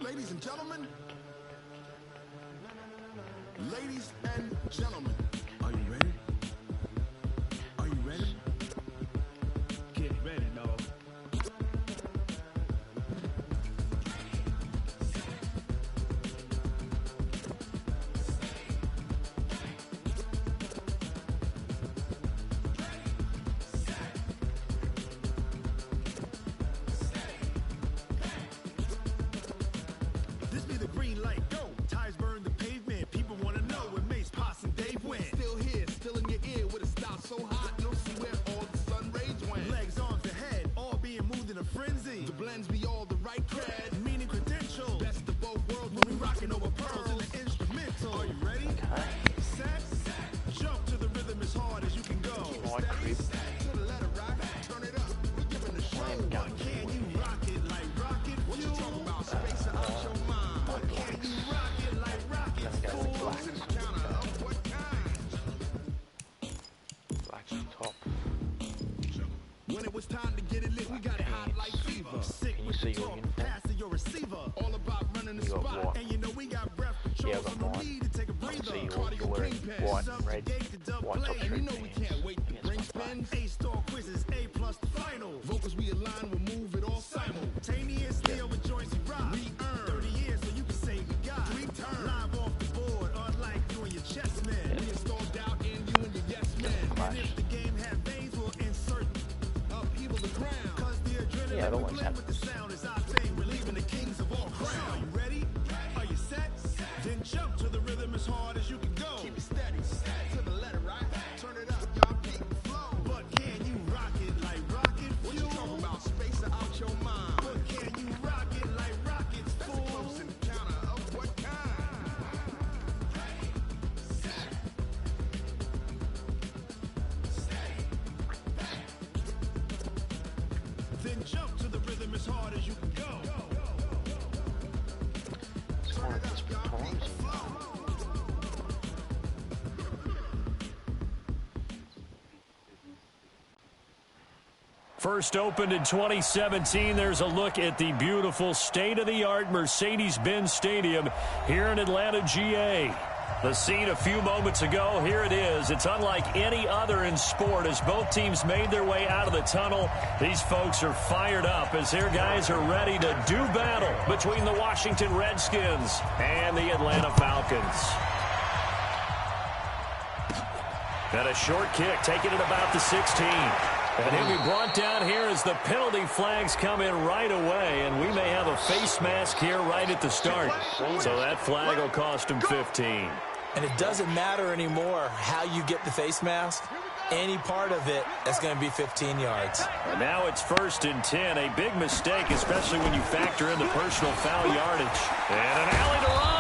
Ladies and gentlemen. Ladies and gentlemen. Are you ready? Are you ready? Get ready, dog. This be the green light, go. Tires burn the pavement. People wanna know when Mace, Pops, and Dave went. Still here, still in your ear with a style so hot, you'll see where all the sun rays went. Legs, arms, the head, all being moved in a frenzy. The blends be all the right cred, meaning credentials. Best of both worlds when we rocking over pearls in the instrumental. Are you ready? Set, jump to the rhythm as hard as you can go. Steady, to the letter rock, turn it up. We giving the show. What can you rock it like rocket? What you talking about? Space out your mind. What can you rock it like rocket? Fools in the counter of what kind? Black's top. When it was time to get it lit, we got it hot like fever. Sick with the talk, pass to your receiver. All about running the spot, and you know we got breath control, so no need to take a breather. Cardio green pass, subjugate the dub play, and you know we can't wait to bring spins. A-star quizzes, A+ the final. Vocals we align, we'll move it all simultaneously over joints we rock. We earn 30 years, so you can say we got 3 turns. Live off the board, unlike you and your chess men. We installed doubt in you and your yes men. And if the game had veins, we'll insert upheaval the crown. Cause the adrenaline we blend with the sound is our thing. We're leaving the kings of all crown. Are you ready? Are you set? Then jump to the rhythm as hard as you can go. Keep it steady, to the letter right. Turn it up, y'all keep the flow. But can you rock it like rocket? What you talking about? Space out your mind. But can you rock it like rockets? That's close in the counter of what kind? Then jump to the rhythm as hard as you can go. Turn it up, y'all keep the flow. First opened in 2017, there's a look at the beautiful state-of-the-art Mercedes-Benz Stadium here in Atlanta, GA. The scene a few moments ago, here it is. It's unlike any other in sport as both teams made their way out of the tunnel. These folks are fired up as their guys are ready to do battle between the Washington Redskins and the Atlanta Falcons. And a short kick, taking it about the 16. And he'll be brought down here as the penalty flags come in right away, and we may have a face mask here right at the start. So that flag will cost him 15. And it doesn't matter anymore how you get the face mask. Any part of it, that's going to be 15 yards. And now it's 1st and 10. A big mistake, especially when you factor in the personal foul yardage. And an alley to run.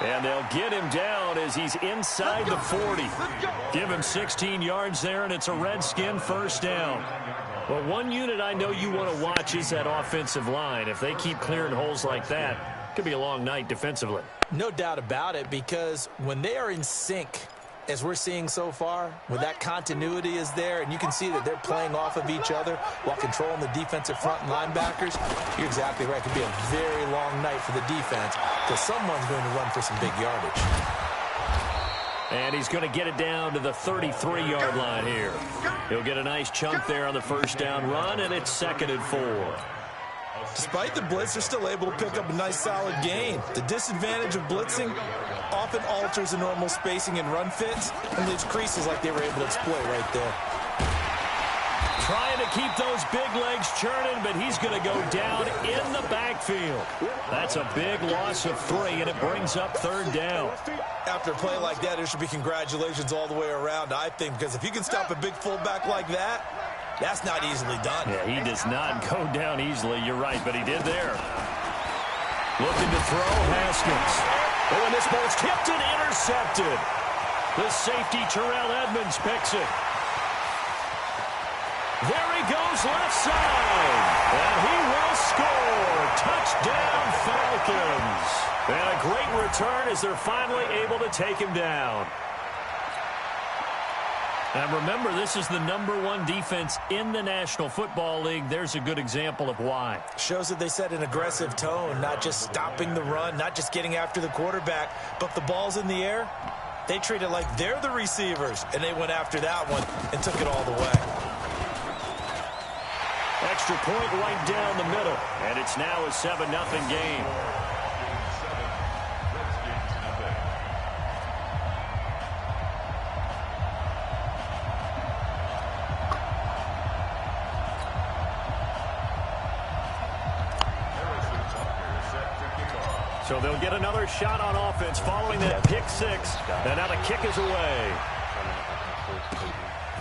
And they'll get him down as he's inside the 40. Give him 16 yards there, and it's a Redskin first down. Well, one unit I know you want to watch is that offensive line. If they keep clearing holes like that, it could be a long night defensively. No doubt about it, because when they are in sync, as we're seeing so far, when that continuity is there, and you can see that they're playing off of each other while controlling the defensive front and linebackers, you're exactly right. It could be a very long night for the defense because someone's going to run for some big yardage. And he's going to get it down to the 33-yard line here. He'll get a nice chunk there on the first down run, and it's 2nd and 4. Despite the blitz, they're still able to pick up a nice solid gain. The disadvantage of blitzing often alters the normal spacing and run fits and leaves creases like they were able to exploit right there. Trying to keep those big legs churning, but he's going to go down in the backfield. That's a big loss of 3, and it brings up 3rd down. After a play like that, there should be congratulations all the way around, I think, because if you can stop a big fullback like that, that's not easily done. Yeah, he does not go down easily. You're right, but he did there. Looking to throw, Haskins. Oh, and this ball's tipped and intercepted. The safety, Terrell Edmonds, picks it. There he goes left side. And he will score. Touchdown, Falcons. And a great return as they're finally able to take him down. And remember, this is the #1 defense in the National Football League. There's a good example of why. Shows that they set an aggressive tone, not just stopping the run, not just getting after the quarterback, but the ball's in the air. They treat it like they're the receivers, and they went after that one and took it all the way. Extra point right down the middle, and it's now a 7-0 game. So they'll get another shot on offense following that pick six. And now the kick is away.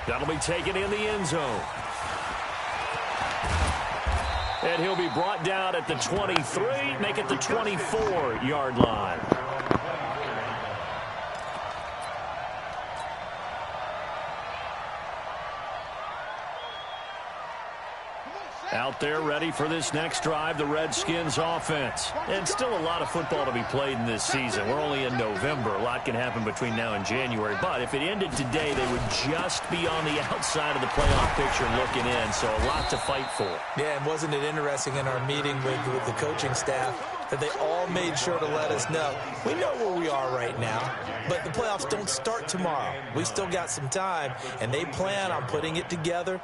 That'll be taken in the end zone. And he'll be brought down at the 23, make it the 24-yard line. Out there ready for this next drive, the Redskins offense. And still a lot of football to be played in this season. We're only in November. A lot can happen between now and January. But if it ended today, they would just be on the outside of the playoff picture looking in. So a lot to fight for. Yeah, and wasn't it interesting in our meeting with the coaching staff that they all made sure to let us know, we know where we are right now, but the playoffs don't start tomorrow. We still got some time, and they plan on putting it together,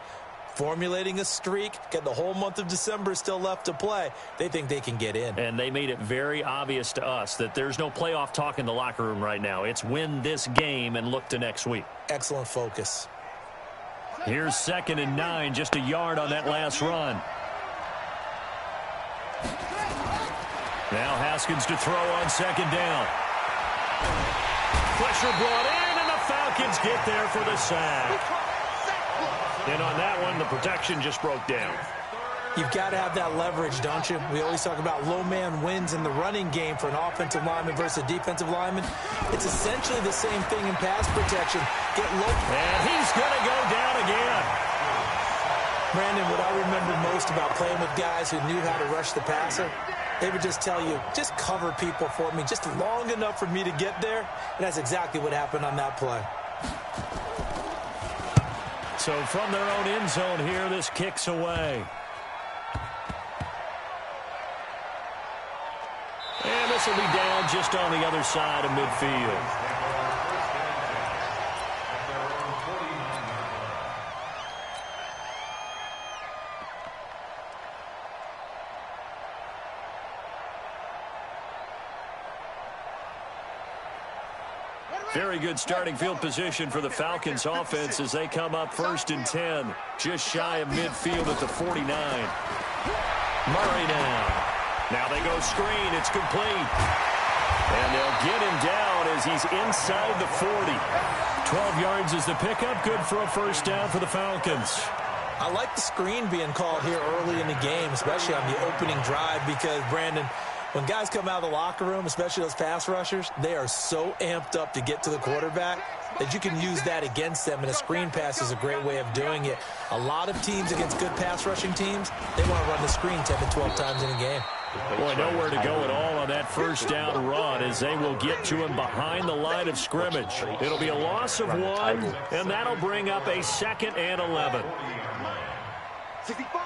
formulating a streak, get the whole month of December still left to play. They think they can get in. And they made it very obvious to us that there's no playoff talk in the locker room right now. It's win this game and look to next week. Excellent focus. Here's 2nd and 9, just a yard on that last run. Now Haskins to throw on 2nd down. Pressure brought in, and the Falcons get there for the sack. And on that one, the protection just broke down. You've got to have that leverage, don't you? We always talk about low man wins in the running game for an offensive lineman versus a defensive lineman. It's essentially the same thing in pass protection. Get low. And he's going to go down again. Brandon, what I remember most about playing with guys who knew how to rush the passer, they would just tell you, just cover people for me, just long enough for me to get there. And that's exactly what happened on that play. So from their own end zone here, this kicks away. And this will be down just on the other side of midfield. Very good starting field position for the Falcons offense as they come up 1st and 10. Just shy of midfield at the 49. Murray now. Now they go screen. It's complete. And they'll get him down as he's inside the 40. 12 yards is the pickup. Good for a 1st down for the Falcons. I like the screen being called here early in the game, especially on the opening drive, because, Brandon, when guys come out of the locker room, especially those pass rushers, they are so amped up to get to the quarterback that you can use that against them, and a screen pass is a great way of doing it. A lot of teams against good pass rushing teams, they want to run the screen 10 to 12 times in a game. Boy, nowhere to go at all on that 1st down run as they will get to him behind the line of scrimmage. It'll be a loss of 1, and that'll bring up a 2nd and 11. 65.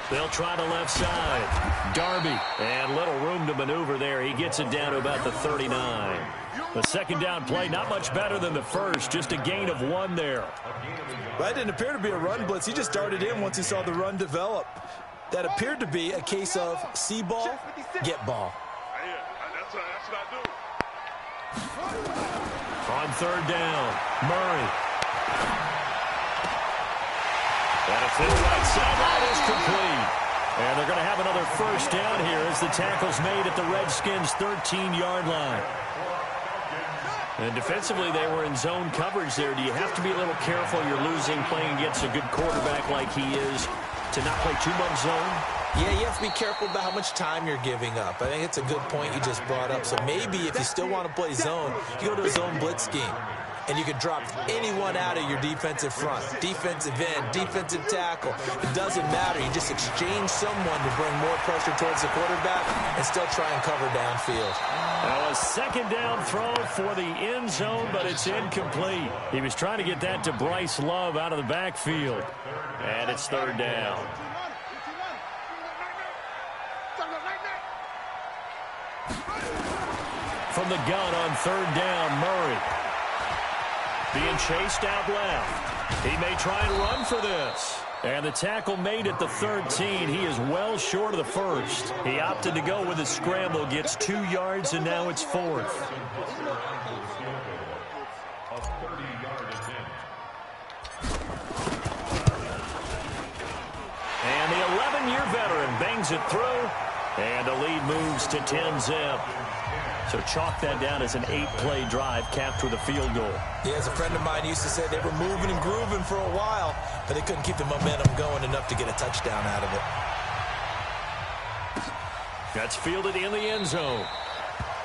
They'll try the left side. Darby, and little room to maneuver there. He gets it down to about the 39. The 2nd down play, not much better than the first, just a gain of 1 there. That didn't appear to be a run blitz. He just darted in once he saw the run develop. That appeared to be a case of see ball, get ball. That's what I do. On 3rd down, Murray. And it's to the right sideline is complete. And they're going to have another 1st down here as the tackle's made at the Redskins' 13-yard line. And defensively, they were in zone coverage there. Do you have to be a little careful? You're losing playing against a good quarterback like he is to not play too much zone? Yeah, you have to be careful about how much time you're giving up. I think it's a good point you just brought up. So maybe if you still want to play zone, you go to a zone blitz scheme. and you can drop anyone out of your defensive front, defensive end, defensive tackle. It doesn't matter. You just exchange someone to bring more pressure towards the quarterback and still try and cover downfield. Now a second down throw for the end zone, but it's incomplete. He was trying to get that to Bryce Love out of the backfield. And it's third down. From the gun on third down, Murray. Being chased out left. He may try and run for this. And the tackle made at the 13. He is well short of the first. He opted to go with a scramble, gets 2 yards, and now it's fourth. And the 11-year veteran bangs it through. And the lead moves to 10-zip. So chalk that down as an 8-play drive capped with a field goal. Yeah, as a friend of mine used to say, they were moving and grooving for a while, but they couldn't keep the momentum going enough to get a touchdown out of it. That's fielded in the end zone.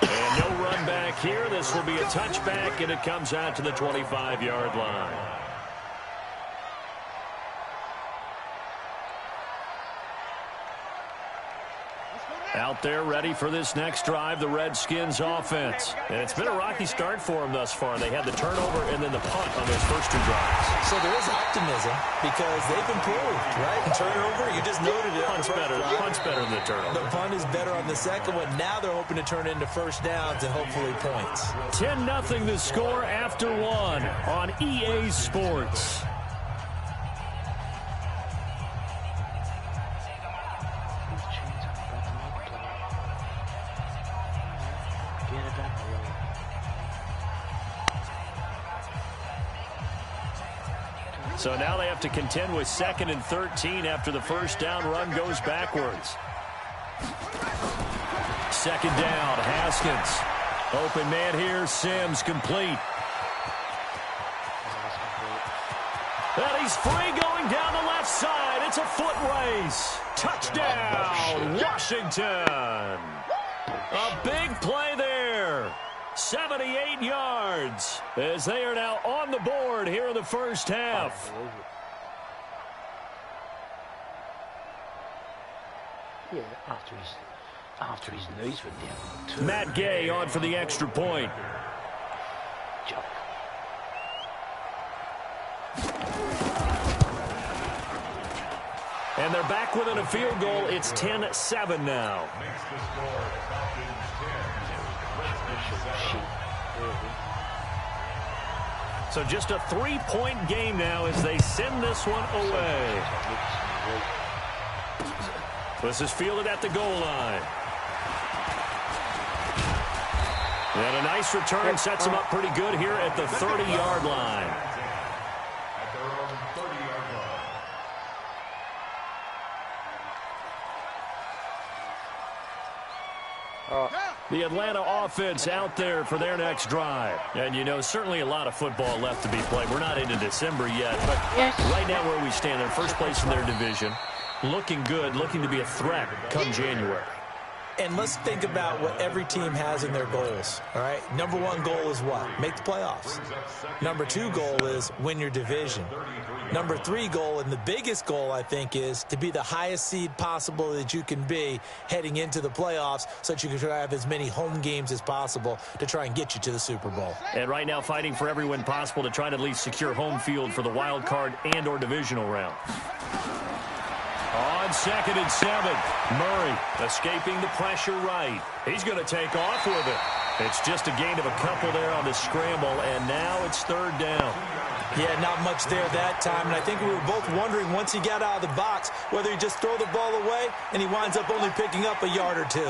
And no run back here. This will be a touchback, and it comes out to the 25-yard line. Out there ready for this next drive, the Redskins offense. And it's been a rocky start for them thus far. They had the turnover and then the punt on those first 2 drives. So there is optimism because they've improved, right? And turnover, you just noted it. Punt's better than the turnover. The punt is better on the second one. Now they're hoping to turn into first downs and hopefully points. 10-0 the score after 1 on EA Sports. So now they have to contend with 2nd and 13 after the first down run goes backwards. 2nd down, Haskins. Open man here, Sims, complete. And he's free going down the left side. It's a foot race. Touchdown, Washington. A big play there. 78 yards as they are now on the board here in the first half. Yeah, after his knees were down. Matt Gay on for the extra point. And they're back within a field goal. It's 10-7 now. So just a 3-point game now as they send this one away. This is fielded at the goal line. And a nice return sets him up pretty good here at the 30-yard line. The Atlanta offense out there for their next drive. And, you know, certainly a lot of football left to be played. We're not into December yet, but right now where we stand, they're first place in their division. Looking good, looking to be a threat come January. And let's think about what every team has in their goals, all right? Number 1 goal is what? Make the playoffs. Number 2 goal is win your division. Number 3 goal, and the biggest goal, I think, is to be the highest seed possible that you can be heading into the playoffs so that you can have as many home games as possible to try and get you to the Super Bowl. And right now fighting for every win possible to try to at least secure home field for the wild card and or divisional round. On 2nd and 7, Murray escaping the pressure right. He's going to take off with it. It's just a gain of a couple there on the scramble, and now it's 3rd down. Yeah, not much there that time, and I think we were both wondering once he got out of the box whether he just throw the ball away and he winds up only picking up a yard or 2.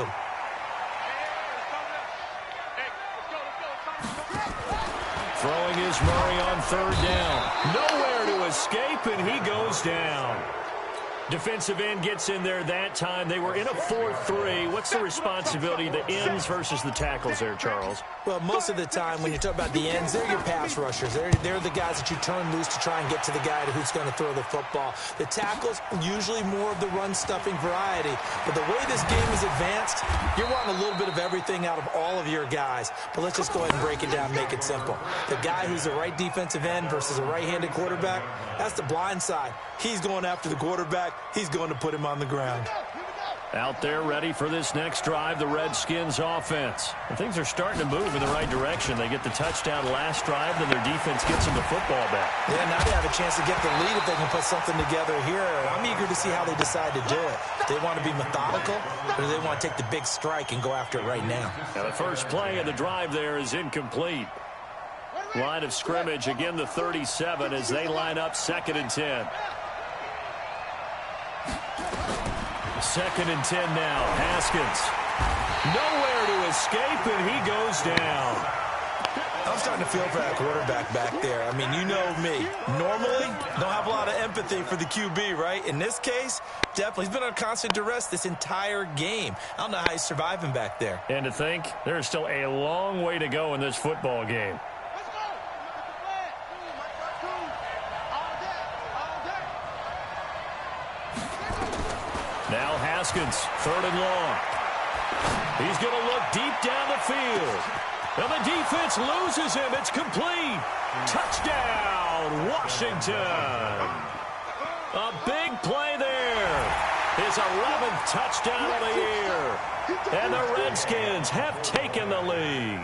Throwing is Murray on 3rd down. Nowhere to escape, and he goes down. Defensive end gets in there that time. They were in a 4-3. What's the responsibility, the ends versus the tackles there, Charles? Well, most of the time when you talk about the ends, they're your pass rushers. They're the guys that you turn loose to try and get to the guy who's going to throw the football. The tackles, usually more of the run-stuffing variety. But the way this game is advanced, you're wanting a little bit of everything out of all of your guys. But let's just go ahead and break it down, make it simple. The guy who's the right defensive end versus a right-handed quarterback, that's the blind side. He's going after the quarterback. He's going to put him on the ground. Out there ready for this next drive, the Redskins offense. And things are starting to move in the right direction. They get the touchdown last drive, then their defense gets them the football back. Yeah, now they have a chance to get the lead if they can put something together here. I'm eager to see how they decide to do it. They want to be methodical, or do they want to take the big strike and go after it right now? Now the first play of the drive there is incomplete. Line of scrimmage, again the 37 as they line up 2nd and 10. 2nd and 10 now. Haskins. Nowhere to escape, and he goes down. I'm starting to feel for that quarterback back there. I mean, you know me. Normally, don't have a lot of empathy for the QB, right? In this case, definitely. He's been on constant duress this entire game. I don't know how he's surviving back there. And to think, there's still a long way to go in this football game. Now Haskins, 3rd and long. He's going to look deep down the field. And the defense loses him. It's complete. Touchdown, Washington. A big play there. His 11th touchdown of the year. And the Redskins have taken the lead.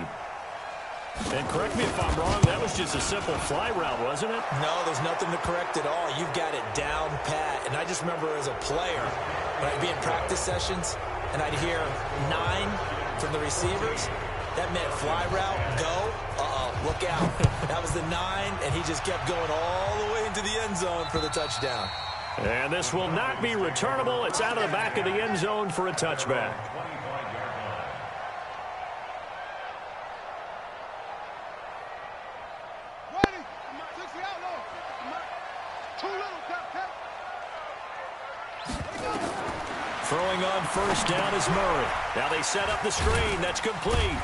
And correct me if I'm wrong, that was just a simple fly route, wasn't it? No, there's nothing to correct at all. You've got it down pat. And I just remember as a player, when I'd be in practice sessions and I'd hear 9 from the receivers, that meant fly route, go, look out. That was the 9, and he just kept going all the way into the end zone for the touchdown. And this will not be returnable. It's out of the back of the end zone for a touchback. Throwing on first down is Murray. Now they set up the screen. That's complete.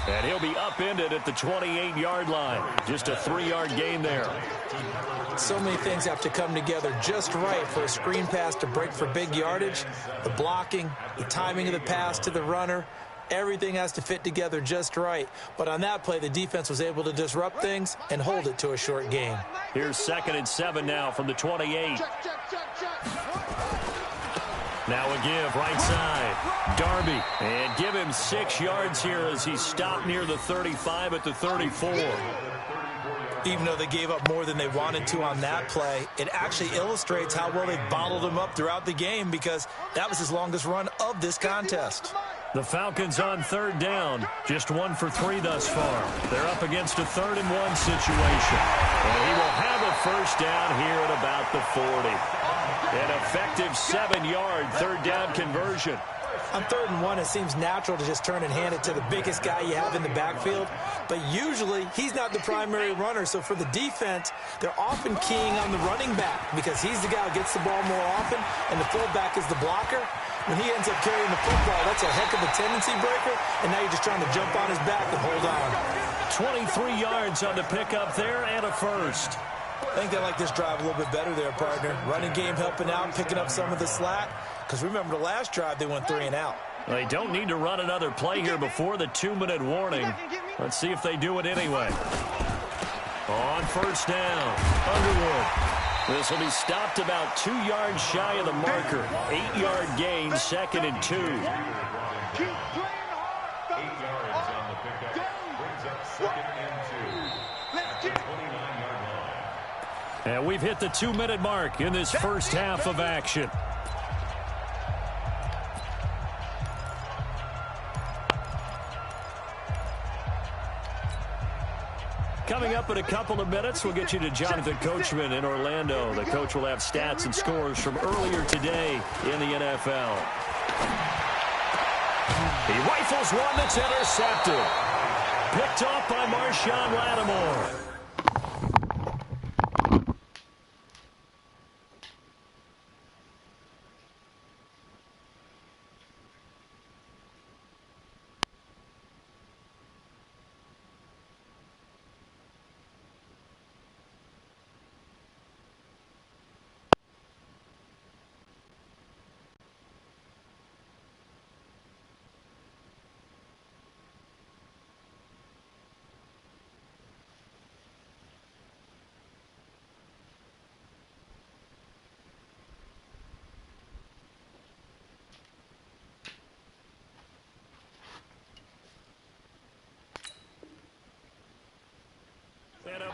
And he'll be upended at the 28-yard line. Just a 3-yard gain there. So many things have to come together just right for a screen pass to break for big yardage. The blocking, the timing of the pass to the runner, everything has to fit together just right. But on that play, the defense was able to disrupt things and hold it to a short gain. Here's 2nd and 7 now from the 28. Now a give, right side. Darby. And give him 6 yards here as he's stopped near the 35 at the 34. Even though they gave up more than they wanted to on that play, it actually illustrates how well they bottled him up throughout the game because that was his longest run of this contest. The Falcons on 3rd down. Just 1 for 3 thus far. They're up against a 3rd and 1 situation. And he will have a first down here at about the 40. An effective 7-yard 3rd down conversion. On 3rd and 1, it seems natural to just turn and hand it to the biggest guy you have in the backfield. But usually, he's not the primary runner. So for the defense, they're often keying on the running back because he's the guy who gets the ball more often, and the fullback is the blocker. When he ends up carrying the football, that's a heck of a tendency breaker, and now you're just trying to jump on his back and hold on. 23 yards on the pickup there and a first. I think they like this drive a little bit better there, partner. Running game helping out, picking up some of the slack. Because remember, the last drive, they went 3 and out. They don't need to run another play here before the 2-minute warning. Let's see if they do it anyway. On first down, Underwood. This will be stopped about 2 yards shy of the marker. 8-yard gain, 2nd and 2. 8 yards on the pickup. Brings up 2nd and 2. 29-yard line. And we've hit the 2-minute mark in this first half of action. Coming up in a couple of minutes, we'll get you to Jonathan Coachman in Orlando. The coach will have stats and scores from earlier today in the NFL. He rifles one that's intercepted. Picked off by Marshawn Lattimore.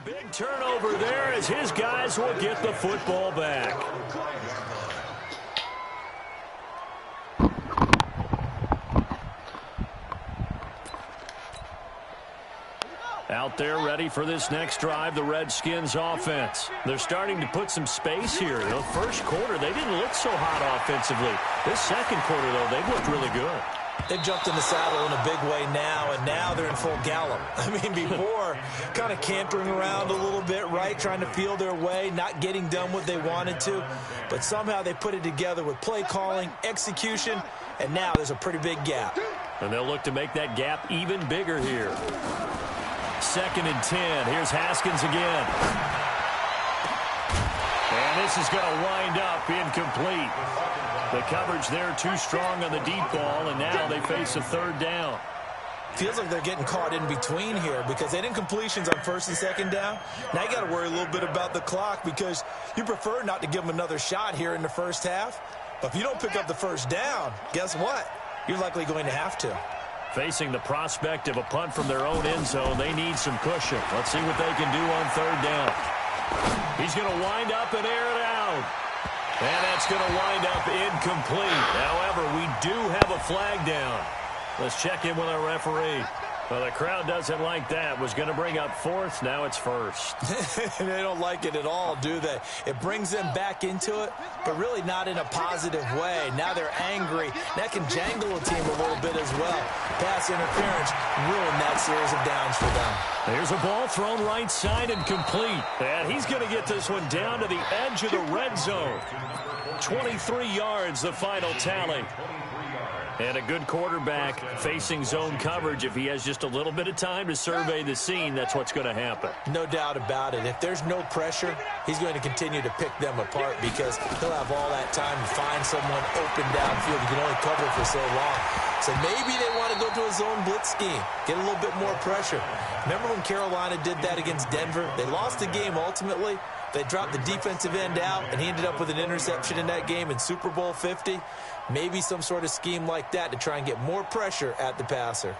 Big turnover there as his guys will get the football back. Out there ready for this next drive, the Redskins offense. They're starting to put some space here. The first quarter, they didn't look so hot offensively. This second quarter, though, they've looked really good. They've jumped in the saddle in a big way now, and now they're in full gallop. I mean, before, kind of cantering around a little bit, right, trying to feel their way, not getting done what they wanted to. But somehow they put it together with play calling, execution, and now there's a pretty big gap. And they'll look to make that gap even bigger here. 2nd and 10. Here's Haskins again. And this is going to wind up incomplete. The coverage there too strong on the deep ball, and now they face a 3rd down. Feels like they're getting caught in between here because they didn't completions on 1st and 2nd down. Now you got to worry a little bit about the clock because you prefer not to give them another shot here in the first half. But if you don't pick up the 1st down, guess what? You're likely going to have to. Facing the prospect of a punt from their own end zone, they need some cushion. Let's see what they can do on 3rd down. He's going to wind up and air it out. And that's going to wind up incomplete. However, we do have a flag down. Let's check in with our referee. Well, the crowd doesn't like that. Was going to bring up 4th. Now it's 1st. They don't like it at all, do they? It brings them back into it, but really not in a positive way. Now they're angry. That can jangle a team a little bit as well. Pass interference ruined that series of downs for them. There's a ball thrown right side and complete. And he's going to get this one down to the edge of the red zone. 23 yards, the final tally. And a good quarterback facing zone coverage. If he has just a little bit of time to survey the scene, that's what's going to happen. No doubt about it. If there's no pressure, he's going to continue to pick them apart because he'll have all that time to find someone open downfield. You can only cover for so long. So maybe they want to go to a zone blitz scheme, get a little bit more pressure. Remember when Carolina did that against Denver? They lost the game ultimately. They dropped the defensive end out, and he ended up with an interception in that game in Super Bowl 50. Maybe some sort of scheme like that to try and get more pressure at the passer.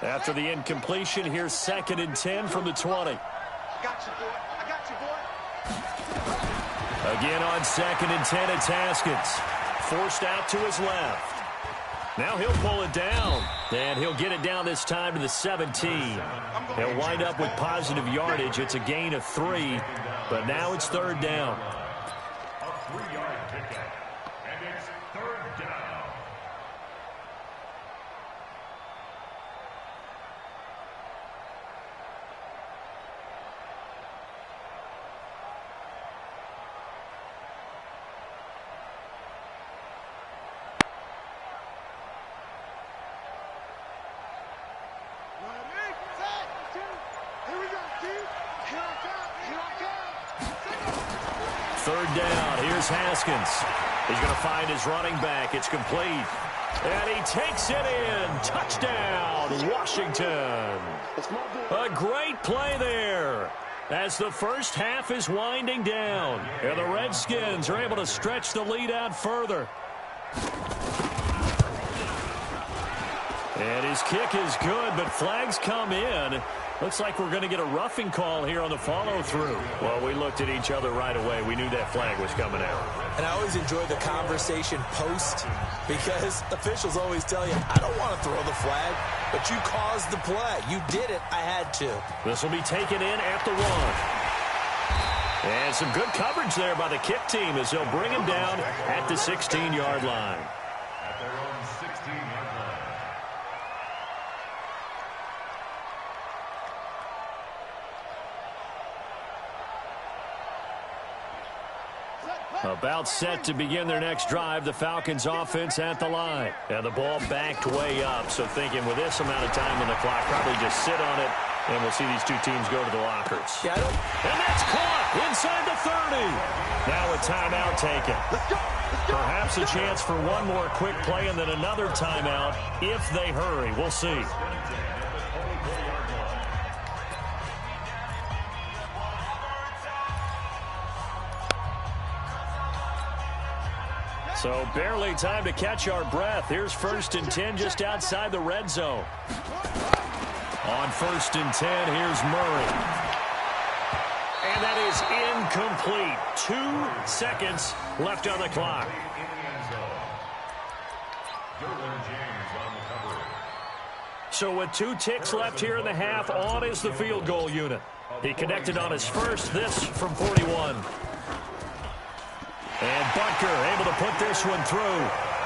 After the incompletion, here's 2nd and 10 from the 20. I got you, boy. I got you, boy. Again on 2nd and 10, it's Haskins. Forced out to his left. Now he'll pull it down, and he'll get it down this time to the 17. He'll wind up with positive yardage. It's a gain of 3, but now it's 3rd down. A 3-yard pickup, and it's 3rd down. Third down. Here's Haskins. He's going to find his running back. It's complete. And he takes it in. Touchdown, Washington. A great play there as the first half is winding down. And the Redskins are able to stretch the lead out further. And his kick is good, but flags come in. Looks like we're going to get a roughing call here on the follow-through. Well, we looked at each other right away. We knew that flag was coming out. And I always enjoy the conversation post because officials always tell you, I don't want to throw the flag, but you caused the play. You did it. I had to. This will be taken in at the 1. And some good coverage there by the kick team as they'll bring him down at the 16-yard line. At their own 16-yard line. About set to begin their next drive, the Falcons offense at the line. And the ball backed way up, so thinking with this amount of time on the clock, probably just sit on it, and we'll see these two teams go to the lockers. Yeah, and that's caught inside the 30. Now a timeout taken. Perhaps a chance for one more quick play and then another timeout if they hurry. We'll see. So barely time to catch our breath. Here's 1st and 10 just outside the red zone. On 1st and 10, here's Murray. And that is incomplete. 2 seconds left on the clock. So with 2 ticks left here in the half, on is the field goal unit. He connected on his first, this from 41. And Butker able to put this one through.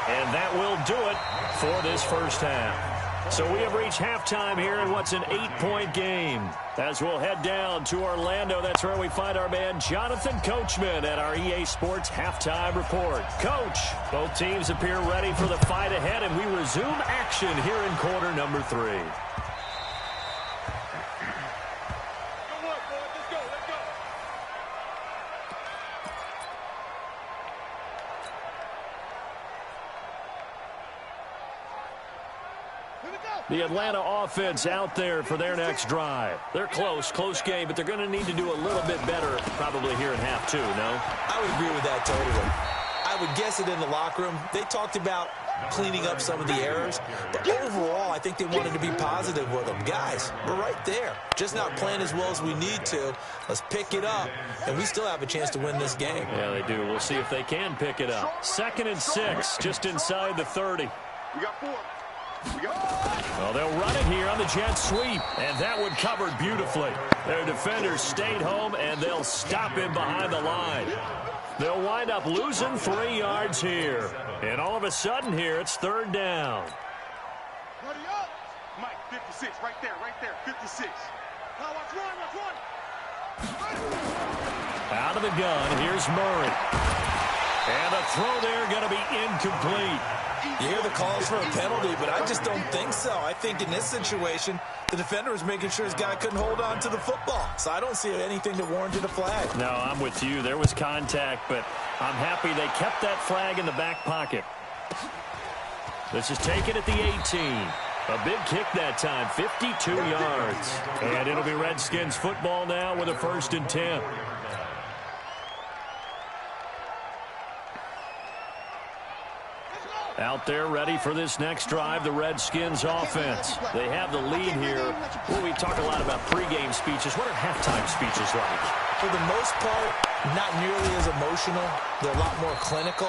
And that will do it for this first half. So we have reached halftime here in what's an 8-point game. As we'll head down to Orlando, that's where we find our man Jonathan Coachman at our EA Sports Halftime Report. Coach, both teams appear ready for the fight ahead, and we resume action here in quarter number 3. The Atlanta offense out there for their next drive. They're close game, but they're going to need to do a little bit better probably here in half 2, no? I would agree with that totally. I would guess it in the locker room. They talked about cleaning up some of the errors, but overall, I think they wanted to be positive with them. Guys, we're right there. Just not playing as well as we need to. Let's pick it up, and we still have a chance to win this game. Yeah, they do. We'll see if they can pick it up. 2nd and 6, just inside the 30. We got 4. Well, they'll run it here on the jet sweep, and that one covered beautifully. Their defenders stayed home, and they'll stop him behind the line. They'll wind up losing 3 yards here. And all of a sudden here, it's 3rd down. Ready up. Mike, 56, right there, 56. Now watch one. Out of the gun, here's Murray. And the throw there going to be incomplete. You hear the calls for a penalty, but I just don't think so. I think in this situation, the defender was making sure his guy couldn't hold on to the football. So I don't see anything that warranted a flag. No, I'm with you. There was contact, but I'm happy they kept that flag in the back pocket. This is taken at the 18. A big kick that time, 52 yards. And it'll be Redskins football now with a 1st and 10. Out there ready for this next drive, the Redskins offense. They have the lead here. Well, we talk a lot about pregame speeches. What are halftime speeches like? For the most part, not nearly as emotional. They're a lot more clinical.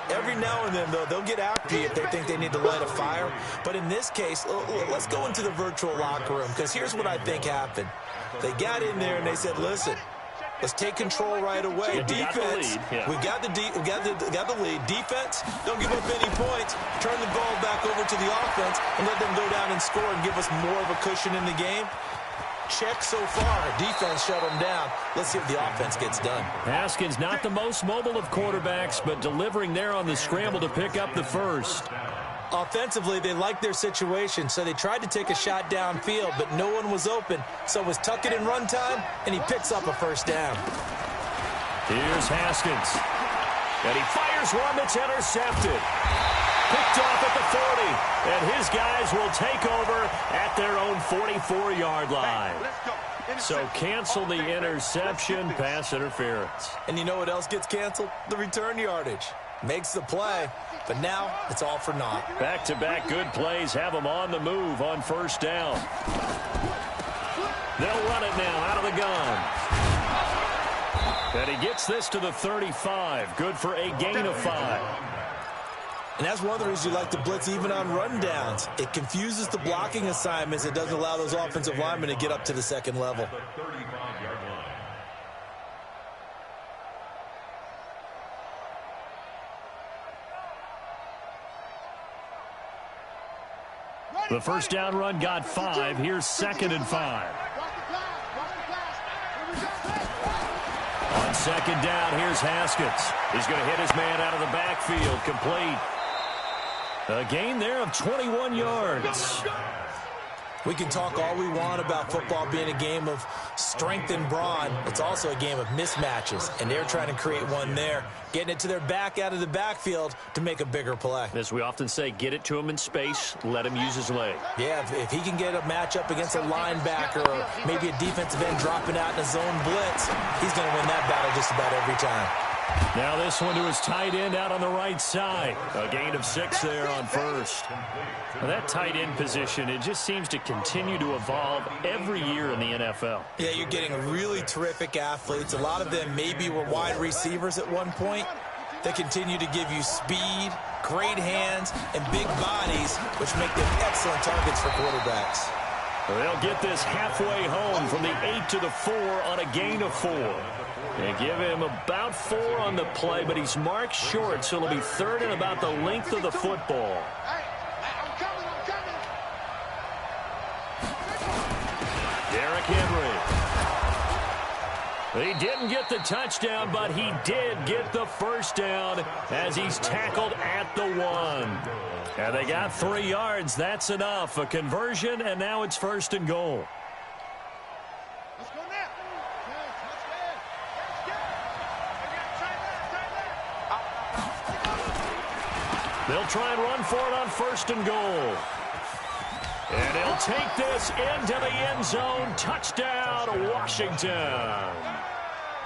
Every now and then, though, they'll get after you if they think they need to light a fire. But in this case, let's go into the virtual locker room, because here's what I think happened. They got in there and they said, listen, let's take control right away. Defense, we got the lead. Defense, don't give up any points. Turn the ball back over to the offense and let them go down and score and give us more of a cushion in the game. Check so far. Defense shut them down. Let's see if the offense gets done. Haskins not the most mobile of quarterbacks, but delivering there on the scramble to pick up the first. Offensively, they liked their situation, so they tried to take a shot downfield, but no one was open. So it was tuck it in run time, and he picks up a 1st down. Here's Haskins. And he fires one that's intercepted. Picked off at the 40. And his guys will take over at their own 44-yard line. So cancel the interception, pass interference. And you know what else gets canceled? The return yardage. Makes the play, but now it's all for naught. Back-to-back good plays have them on the move on 1st down. They'll run it now out of the gun. And he gets this to the 35. Good for a gain of 5. And that's one of the reasons you like to blitz even on rundowns. It confuses the blocking assignments. It doesn't allow those offensive linemen to get up to the 2nd level. The 1st down run got 5. Here's 2nd and 5. On 2nd down, here's Haskins. He's going to hit his man out of the backfield. Complete. A gain there of 21 yards. We can talk all we want about football being a game of strength and brawn. It's also a game of mismatches, and they're trying to create one there, getting it to their back out of the backfield to make a bigger play. As we often say, get it to him in space, let him use his leg. Yeah, if he can get a matchup against a linebacker or maybe a defensive end dropping out in a zone blitz, he's going to win that battle just about every time. Now this one to his tight end out on the right side. A gain of 6 there on first. Now that tight end position, it just seems to continue to evolve every year in the NFL. Yeah, you're getting really terrific athletes. A lot of them maybe were wide receivers at one point. They continue to give you speed, great hands, and big bodies, which make them excellent targets for quarterbacks. They'll get this halfway home from the 8 to the 4 on a gain of 4. They give him about 4 on the play, but he's marked short, so it'll be third and about the length of the football. Derrick Henry. He didn't get the touchdown, but he did get the first down as he's tackled at the 1. And they got 3 yards. That's enough. A conversion, and now it's first and goal. They'll try and run for it on first and goal. And he'll take this into the end zone. Touchdown, Washington.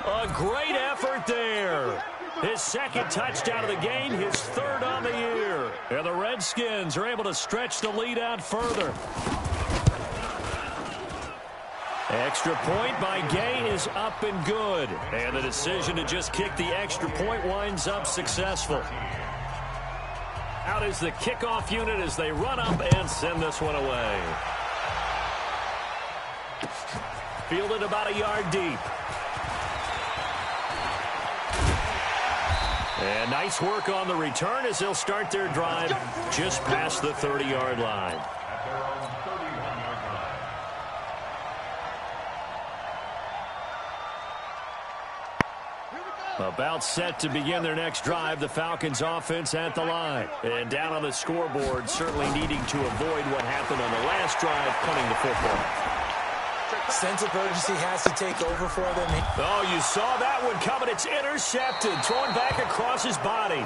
A great effort there. His second touchdown of the game, his third on the year. And the Redskins are able to stretch the lead out further. Extra point by Gay is up and good. And the decision to just kick the extra point winds up successful. Out is the kickoff unit as they run up and send this one away. Fielded about a yard deep. And nice work on the return as they'll start their drive just past the 30-yard line. About set to begin their next drive, the Falcons offense at the line. And down on the scoreboard, certainly needing to avoid what happened on the last drive, punting the football. Sense of urgency has to take over for them. Oh, you saw that one coming. It's intercepted, thrown back across his body.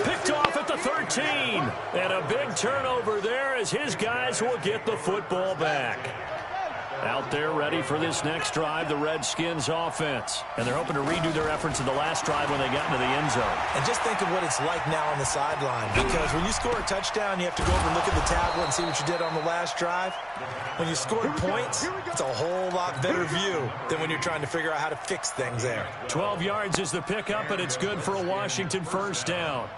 Picked off at the 13. And a big turnover there as his guys will get the football back. Out there ready for this next drive, the Redskins offense. And they're hoping to redo their efforts in the last drive when they got into the end zone. And just think of what it's like now on the sideline. Because when you score a touchdown, you have to go over and look at the tablet and see what you did on the last drive. When you scored points, it's a whole lot better view than when you're trying to figure out how to fix things there. 12 yards is the pickup, and it's good for a Washington first down.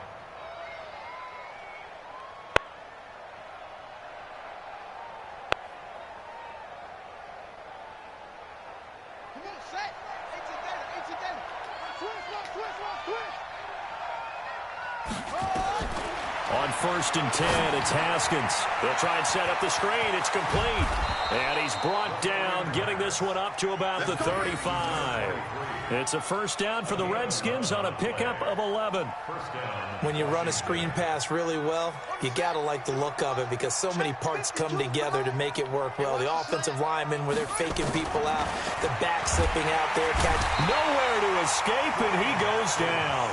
On first and 10, it's Haskins. They'll try and set up the screen. It's complete. And he's brought down, getting this one up to about the 35. It's a first down for the Redskins on a pickup of 11. When you run a screen pass really well, you got to like the look of it because so many parts come together to make it work well. The offensive linemen, where they're faking people out, the back slipping out there, catch nowhere to escape, and he goes down.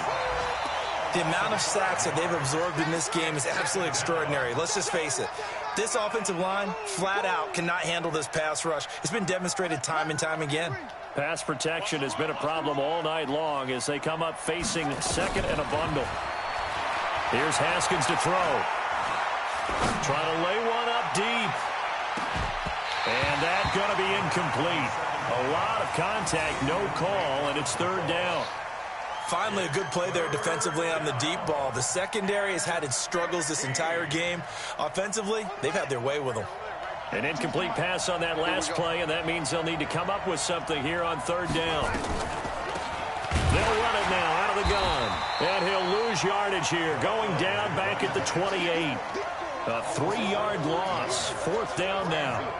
The amount of sacks that they've absorbed in this game is absolutely extraordinary. Let's just face it. This offensive line, flat out, cannot handle this pass rush. It's been demonstrated time and time again. Pass protection has been a problem all night long as they come up facing second and a bundle. Here's Haskins to throw. Trying to lay one up deep. And that's going to be incomplete. A lot of contact, no call, and it's third down. Finally, a good play there defensively on the deep ball. The secondary has had its struggles this entire game. Offensively, they've had their way with them. An incomplete pass on that last play, and that means they'll need to come up with something here on third down. They'll run it now out of the gun. And he'll lose yardage here, going down back at the 28. A 3-yard loss. Fourth down now.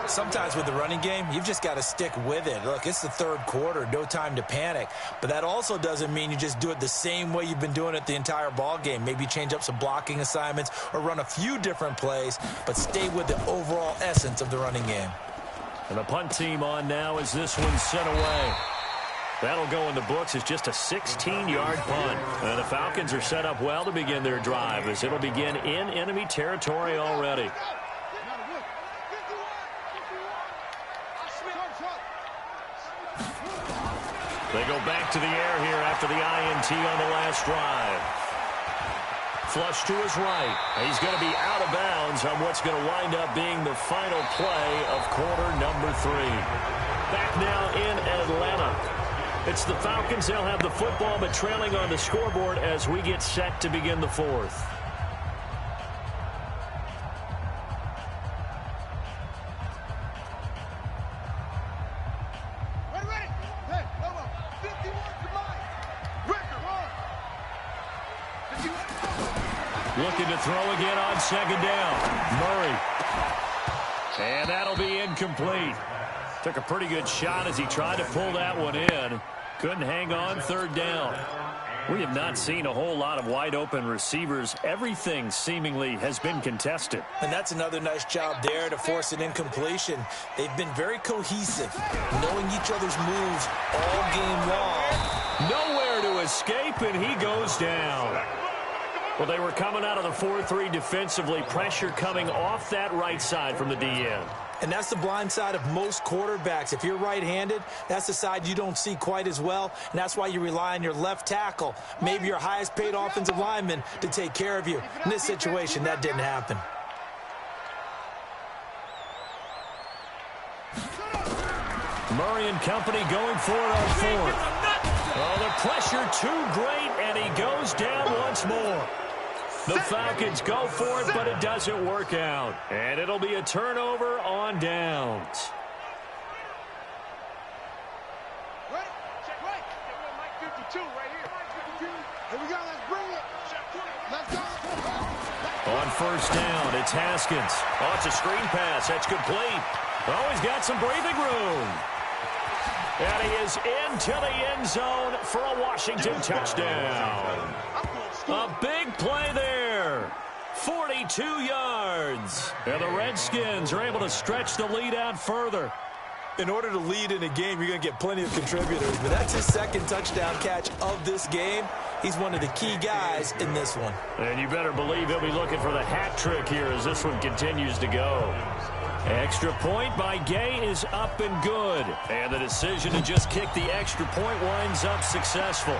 Sometimes with the running game, you've just got to stick with it. Look, it's the third quarter, no time to panic. But that also doesn't mean you just do it the same way you've been doing it the entire ball game. Maybe change up some blocking assignments or run a few different plays, but stay with the overall essence of the running game. And the punt team on now as this one's sent away. That'll go in the books as just a 16-yard punt. And the Falcons are set up well to begin their drive as it'll begin in enemy territory already. They go back to the air here after the INT on the last drive. Flush to his right. He's going to be out of bounds on what's going to wind up being the final play of quarter number 3. Back now in Atlanta. It's the Falcons. They'll have the football, but trailing on the scoreboard as we get set to begin the 4th. Looking to throw again on second down. Murray. And that'll be incomplete. Took a pretty good shot as he tried to pull that one in. Couldn't hang on third down. We have not seen a whole lot of wide open receivers. Everything seemingly has been contested. And that's another nice job there to force an incompletion. They've been very cohesive, knowing each other's moves all game long. Nowhere to escape, and he goes down. Well, they were coming out of the 4-3 defensively. Pressure coming off that right side from the DN. And that's the blind side of most quarterbacks. If you're right-handed, that's the side you don't see quite as well, and that's why you rely on your left tackle, maybe your highest-paid offensive lineman, to take care of you. In this situation, that didn't happen. Murray and company going for it on 4th. Oh, the pressure too great, and he goes down once more. The Falcons go for it, but it doesn't work out. And it'll be a turnover on downs. Check right. Mike 52 right here. Here we go. Let's bring it. Let's go. On first down, it's Haskins. Oh, it's a screen pass. That's complete. Oh, he's got some breathing room. And he is into the end zone for a Washington touchdown. A big play there. 42 yards. And the Redskins are able to stretch the lead out further. In order to lead in a game, you're going to get plenty of contributors. But that's his second touchdown catch of this game. He's one of the key guys in this one. And you better believe he'll be looking for the hat trick here as this one continues to go. Extra point by Gay is up and good. And the decision to just kick the extra point winds up successful.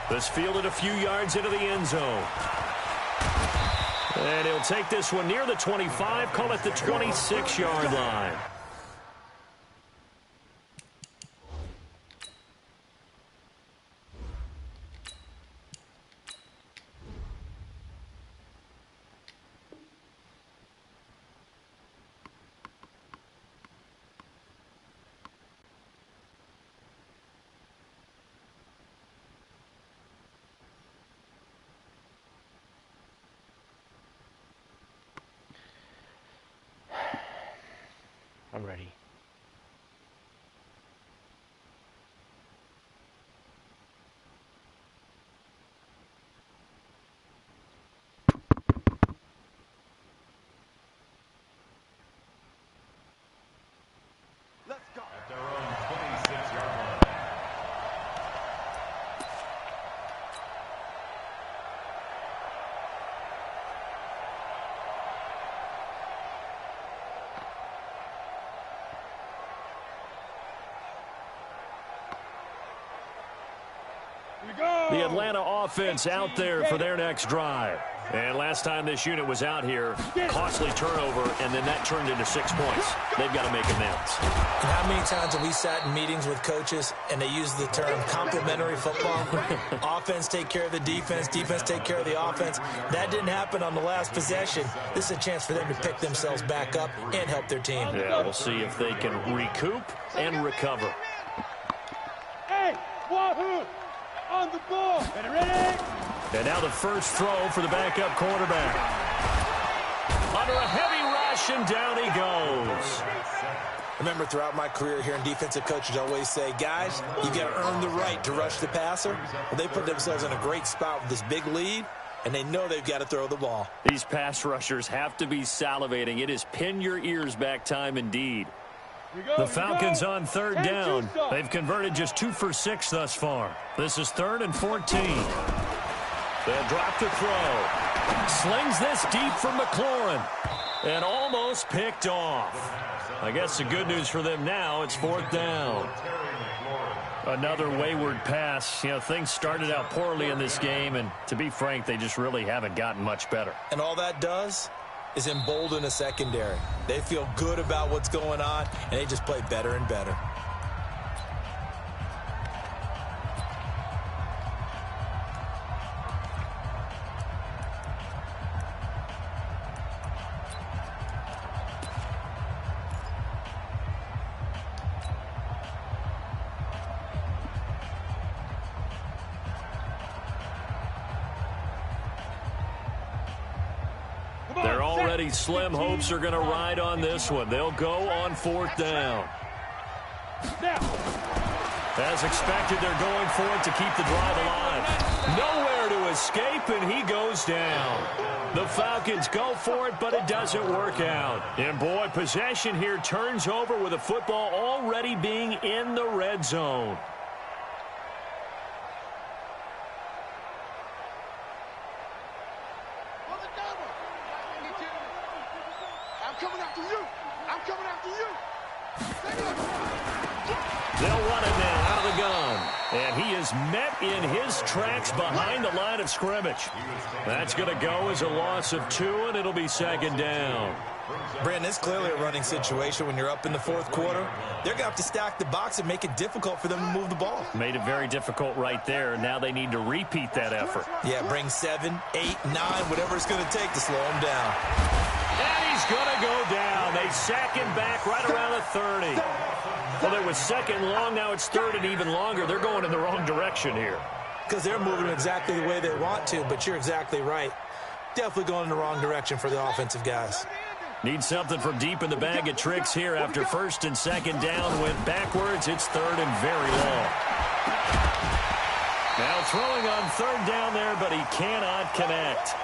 This fielded a few yards into the end zone. And he'll take this one near the 25, call it the 26-yard line. I'm ready. Let's go. At their own 26-yard line. The Atlanta offense out there for their next drive. And last time this unit was out here, costly turnover, and then that turned into 6 points. They've got to make amends. And how many times have we sat in meetings with coaches and they use the term complementary football? Offense take care of the defense, defense take care of the offense. That didn't happen on the last possession. This is a chance for them to pick themselves back up and help their team. Yeah, we'll see if they can recoup and recover. Hey, Wahoo! On the ball. Ready? And now the first throw for the backup quarterback. Under a heavy rush, and down he goes. Remember, throughout my career here in defensive coaches, I always say, guys, you got to earn the right to rush the passer. Well, they put themselves in a great spot with this big lead, and they know they've got to throw the ball. These pass rushers have to be salivating. It is pin your ears back time indeed. The Falcons on third down. They've converted just 2 for 6 thus far. This is 3rd and 14. They'll drop to throw. Slings this deep from McLaurin. And almost picked off. I guess the good news for them now, it's 4th down. Another wayward pass. You know, things started out poorly in this game, and to be frank, they just really haven't gotten much better. And all that does is embolden a secondary. They feel good about what's going on, and they just play better and better. Slim hopes are going to ride on this one. They'll go on 4th down. As expected, they're going for it to keep the drive alive. Nowhere to escape, and he goes down. The Falcons go for it, but it doesn't work out. And, boy, possession here turns over with the football already being in the red zone. They'll run it now out of the gun. And he is met in his tracks behind the line of scrimmage. That's going to go as a loss of 2, and it'll be 2nd down. Brandon, it's clearly a running situation when you're up in the 4th quarter. They're going to have to stack the box and make it difficult for them to move the ball. Made it very difficult right there. Now they need to repeat that effort. Yeah, bring 7, 8, 9, whatever it's going to take to slow him down. And he's going to go down. They sack him back right around the 30. Well, it was 2nd long. Now it's 3rd and even longer. They're going in the wrong direction here. Because they're moving exactly the way they want to, but you're exactly right. Definitely going in the wrong direction for the offensive guys. Need something from deep in the bag of tricks here. After 1st and 2nd down went backwards, it's 3rd and very long. Now throwing on 3rd down there, but he cannot connect.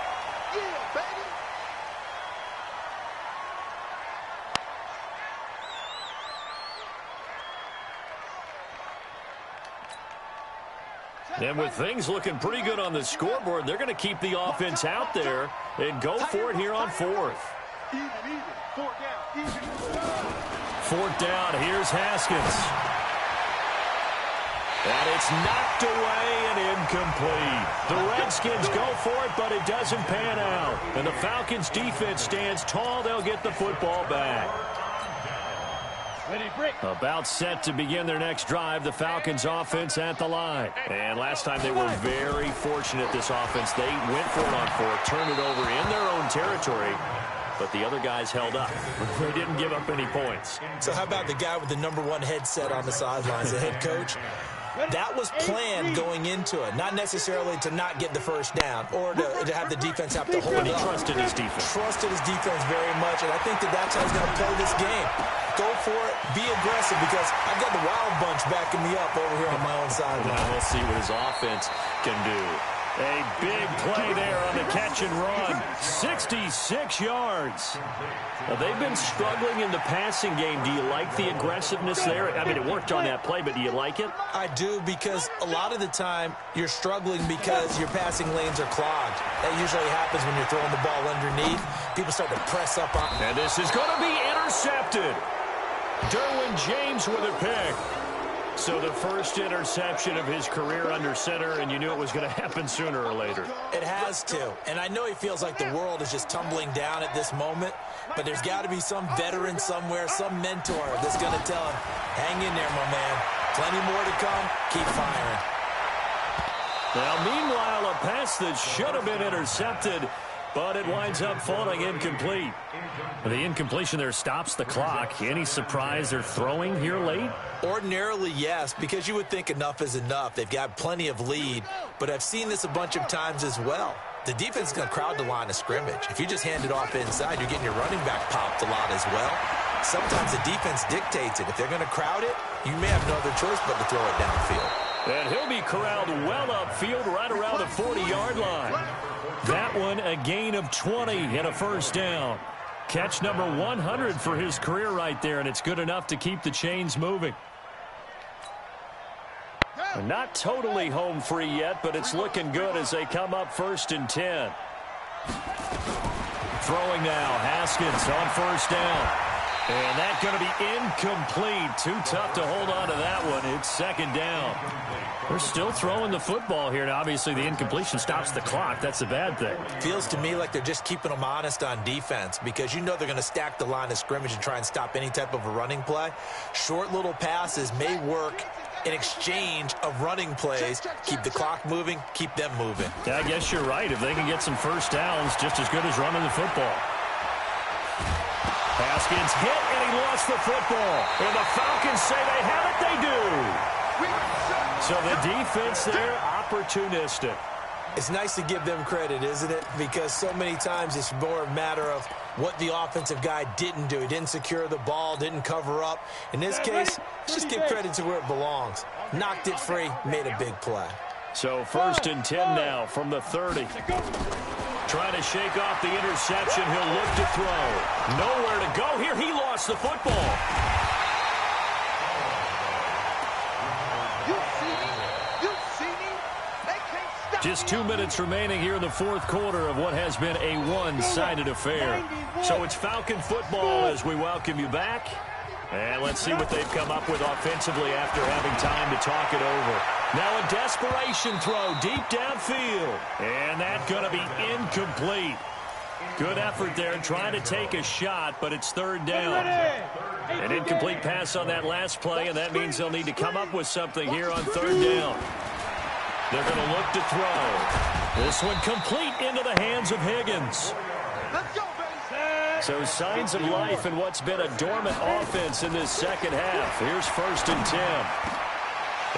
And with things looking pretty good on the scoreboard, they're going to keep the offense out there and go for it here on 4th. 4th down, here's Haskins. And it's knocked away and incomplete. The Redskins go for it, but it doesn't pan out. And the Falcons defense stands tall. They'll get the football back. About set to begin their next drive, the Falcons offense at the line. And last time they were very fortunate, this offense. They went for it on 4th, turned it over in their own territory, but the other guys held up. They didn't give up any points. So how about the guy with the #1 headset on the sidelines, the head coach? That was planned going into it, not necessarily to not get the 1st down or to have the defense have to hold but he up. trusted his defense. Trusted his defense very much, and I think that's how he's going to play this game. Go for it, be aggressive, because I've got the wild bunch backing me up over here on my own sideline. Now we'll see what his offense can do. A big play there on the catch and run. 66 yards. Now, they've been struggling in the passing game. Do you like the aggressiveness there? I mean, it worked on that play, but do you like it? I do, because a lot of the time you're struggling because your passing lanes are clogged. That usually happens when you're throwing the ball underneath. People start to press up on. And this is going to be intercepted. Derwin James with a pick. So the first interception of his career under center, and you knew it was going to happen sooner or later. It has to. And I know he feels like the world is just tumbling down at this moment, but there's got to be some veteran somewhere, some mentor that's going to tell him, hang in there, my man. Plenty more to come. Keep firing. Now, meanwhile, a pass that should have been intercepted, but it winds up falling incomplete. The incompletion there stops the clock. Any surprise they're throwing here late? Ordinarily, yes, because you would think enough is enough. They've got plenty of lead, but I've seen this a bunch of times as well. The defense is going to crowd the line of scrimmage. If you just hand it off inside, you're getting your running back popped a lot as well. Sometimes the defense dictates it. If they're going to crowd it, you may have no other choice but to throw it downfield. And he'll be corralled well upfield right around the 40-yard line. That one, a gain of 20 and a first down. Catch number 100 for his career right there, and it's good enough to keep the chains moving. Not totally home free yet, but it's looking good as they come up 1st and 10. Throwing now, Haskins on first down. And that's going to be incomplete. Too tough to hold on to that one. It's second down. They're still throwing the football here. And obviously, the incompletion stops the clock. That's a bad thing. Feels to me like they're just keeping them honest on defense because you know they're going to stack the line of scrimmage and try and stop any type of a running play. Short little passes may work in exchange of running plays. Keep the clock moving, keep them moving. Yeah, I guess you're right. If they can get some first downs, just as good as running the football. Haskins hit, and he lost the football. And the Falcons say they have it. They do. So the defense there, opportunistic. It's nice to give them credit, isn't it? Because so many times it's more a matter of what the offensive guy didn't do. He didn't secure the ball, didn't cover up. In this case, let's just give credit to where it belongs. Knocked it free, made a big play. So 1st and 10 now from the 30. Trying to shake off the interception. He'll look to throw. Nowhere to go here. He lost the football. Just 2 minutes remaining here in the fourth quarter of what has been a one-sided affair. So it's Falcon football as we welcome you back. And let's see what they've come up with offensively after having time to talk it over. Now a desperation throw deep downfield. And that's going to be incomplete. Good effort there trying to take a shot, but it's third down. An incomplete pass on that last play, and that means they'll need to come up with something here on third down. They're going to look to throw. This one complete into the hands of Higgins. So signs of life in what's been a dormant offense in this second half. Here's 1st and 10.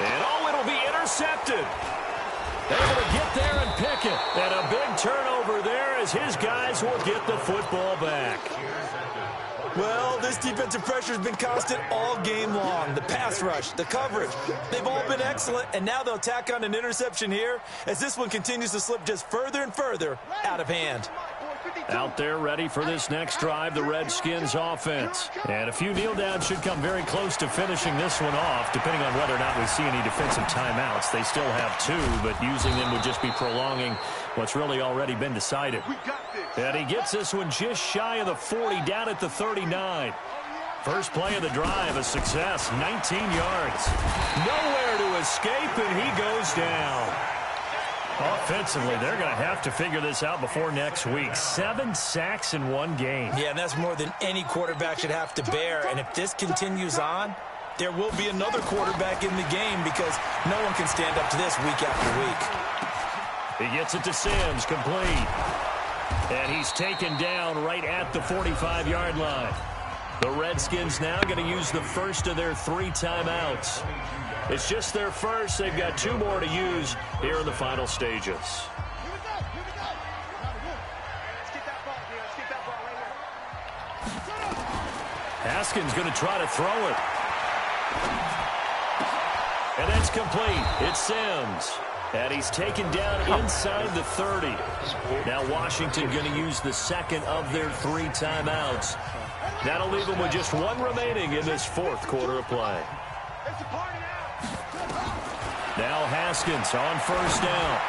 And it'll be intercepted. Able to get there and pick it. And a big turnover there as his guys will get the football back. Well, this defensive pressure has been constant all game long. The pass rush, the coverage, they've all been excellent, and now they'll tack on an interception here as this one continues to slip just further and further out of hand. Out there ready for this next drive, the Redskins offense. And a few kneel downs should come very close to finishing this one off, depending on whether or not we see any defensive timeouts. They still have 2, but using them would just be prolonging what's really already been decided. And he gets this one just shy of the 40, down at the 39. First play of the drive, a success, 19 yards. Nowhere to escape, and he goes down. Offensively, they're going to have to figure this out before next week. 7 sacks in one game. Yeah, and that's more than any quarterback should have to bear. And if this continues on, there will be another quarterback in the game because no one can stand up to this week after week. He gets it to Sims, complete. And he's taken down right at the 45-yard line. The Redskins now going to use the first of their 3 timeouts. It's just their first. They've got 2 more to use here in the final stages. Haskins going to try to throw it. And that's complete. It's Sims. And he's taken down inside the 30. Now Washington going to use the second of their 3 timeouts. That'll leave them with just 1 remaining in this fourth quarter of play. Now Haskins on first down.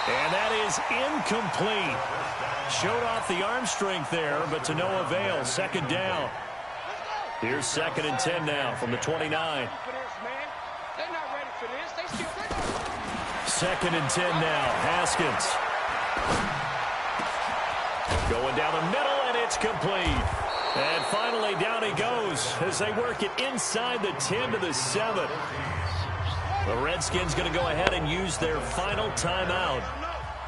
And that is incomplete. Showed off the arm strength there, but to no avail. Second down. Here's 2nd and 10 now from the 29. 2nd and 10 now. Haskins. Going down the middle, and it's complete. And finally, down he goes as they work it inside the 10 to the 7. The Redskins going to go ahead and use their final timeout.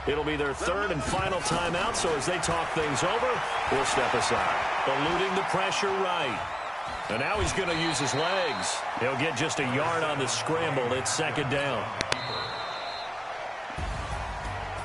It'll be their 3rd and final timeout, so as they talk things over, we'll step aside. Eluding the pressure right. And now he's going to use his legs. He'll get just a yard on the scramble. It's 2nd down.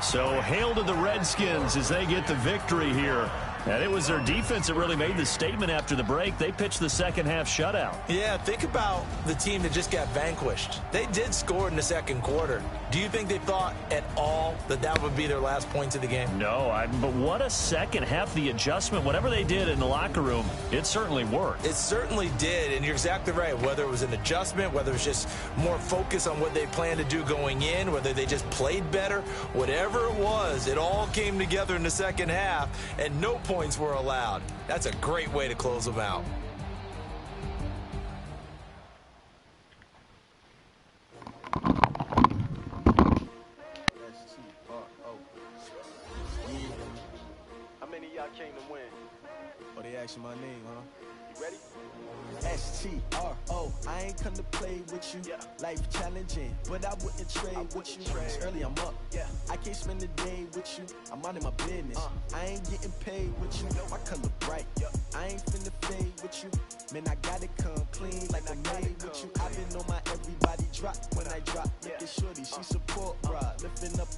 So hail to the Redskins as they get the victory here. And it was their defense that really made the statement after the break. They pitched the second half shutout. Yeah, think about the team that just got vanquished. They did score in the second quarter. Do you think they thought at all that that would be their last points of the game? No, but what a second half. The adjustment, whatever they did in the locker room, it certainly worked. It certainly did, and you're exactly right. Whether it was an adjustment, whether it was just more focus on what they planned to do going in, whether they just played better, whatever it was, it all came together in the second half, and no points were allowed. That's a great way to close them out. Came to win. Oh, they asking my name, huh? You ready? S-T-R-O, I ain't come to play with you. Yeah. Life challenging, but I wouldn't trade with you. It's early, I'm up. Yeah. I can't spend the day with you. I'm minding my business. I ain't getting paid with you. My color bright. Yeah. I ain't finna fade with you. Man, I gotta come clean like I'm made with you. I've been on my everybody drop when I drop. Look at shorty, she support rod. Lifting up,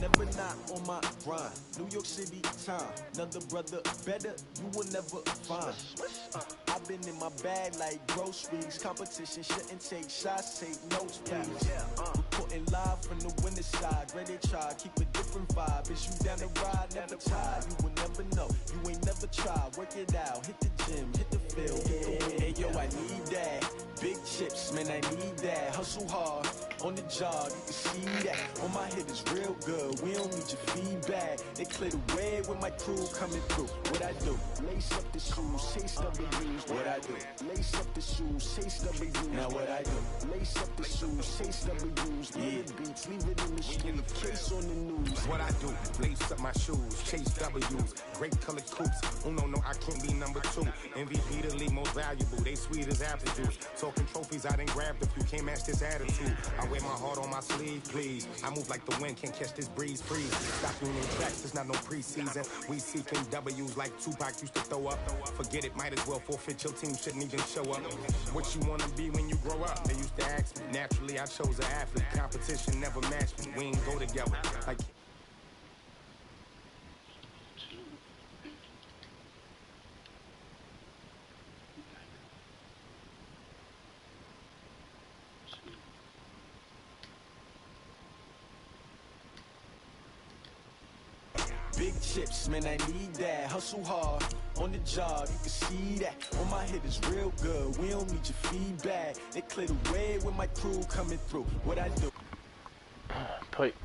never not on my grind. New York City time. Another brother better, you will never find. I've been in my bag like groceries. Competition shouldn't take shots, take notes, please. Reporting live from the winning side. Ready to try, keep a different vibe. Is you down the ride, never tired. You will never know, you ain't never tried. Work it out, hit the gym, hit the field, hit the win. Hey, yo, I need that. Big chips, man, I need that. Hustle hard, on the job, you can see that. On my head is real good, we don't need your feedback. They clear the way with my crew coming through. What I do? Lace up the shoes, chase W's. What I do? Lace up the shoes, chase W's. Now what I do? Lace up the shoes, chase W's. Yeah, beats, leave it in the street, case on the news. What I do? Lace up my shoes, chase W's. Great color coops. Oh no, I can't be number 2. MVP the league most valuable. They sweet as apple juice. Talking trophies, I done grabbed a few. Can't match this attitude. I wear my heart on my sleeve, please. I move like the wind, can't catch this breeze, freeze. Stop you in tracks, it's not no preseason. We seeking W's like Tupac used to throw up. Forget it, might as well forfeit. Your team shouldn't even show up. What you wanna be when you grow up? They used to ask me. Naturally, I chose an athlete. Competition never matched me. We ain't go together. Like. Big chips, man, I need that. Hustle hard, on the job, you can see that. On my head is real good, we don't need your feedback. They clear the way with my crew coming through. What I do? Put